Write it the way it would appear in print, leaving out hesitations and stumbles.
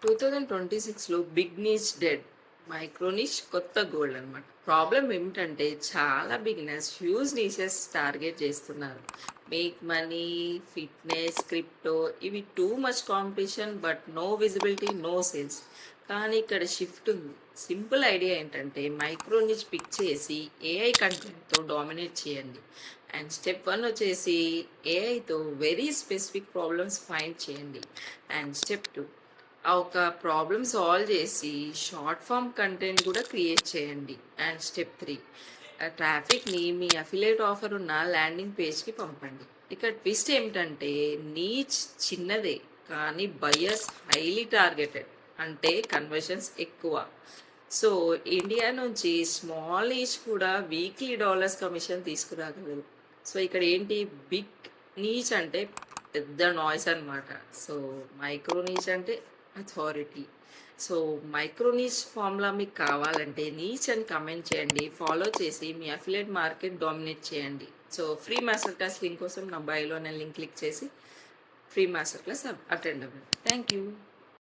2026లో big niche dead, micro niche కొత్త gold అనమాట. Problem ఏమిటంటే చాలా బిగినర్స్ హ్యూజ్ నీచెస్ టార్గెట్ చేస్తున్నారు. మేక్ మనీ, ఫిట్నెస్, క్రిప్టో ఇవి too much competition but no visibility, no sales. కానీ ఇక్కడ షిఫ్ట్ ఉంది. సింపుల్ ఐడియా ఏంటంటే మైక్రో నిచ్ పిక్ చేసి ఏఐ కంటెంట్తో డామినేట్ చేయండి. అండ్ స్టెప్ 1 వచ్చేసి ఏఐతో వెరీ స్పెసిఫిక్ ప్రాబ్లమ్స్ ఫైండ్ చేయండి. అండ్ స్టెప్ 2 ఆ ఒక ప్రాబ్లమ్ సాల్వ్ చేసి షార్ట్ ఫామ్ కంటెంట్ కూడా క్రియేట్ చేయండి. And step 3 ట్రాఫిక్ని me affiliate offer ఉన్న ల్యాండింగ్ పేజ్కి పంపండి. ఇక ట్విస్ట్ ఏమిటంటే నీచ్ చిన్నదే కానీ బయర్స్ హైలీ టార్గెటెడ్, అంటే కన్వర్షన్స్ ఎక్కువ. సో ఇండియా నుంచి స్మాల్ నీచ్ కూడా వీక్లీ డాలర్స్ కమిషన్ తీసుకురాగలరు. సో ఇక్కడ ఏంటి, బిగ్ నీచ్ అంటే పెద్ద నాయిస్ అనమాట. సో మైక్రో నీచ్ అంటే అథారిటీ. సో మైక్రో నీచ్ ఫార్ములా మీకు కావాలంటే నీచ్ అని కమెంట్ చేయండి, ఫాలో చేసి మీ అఫిలియేట్ మార్కెట్ డామినేట్ చేయండి. So free master class link కోసం నా బయోలో నేను లింక్ క్లిక్ చేసి ఫ్రీ మాస్టర్ క్లాస్ అటెండ్ అవ్వండి. Thank you.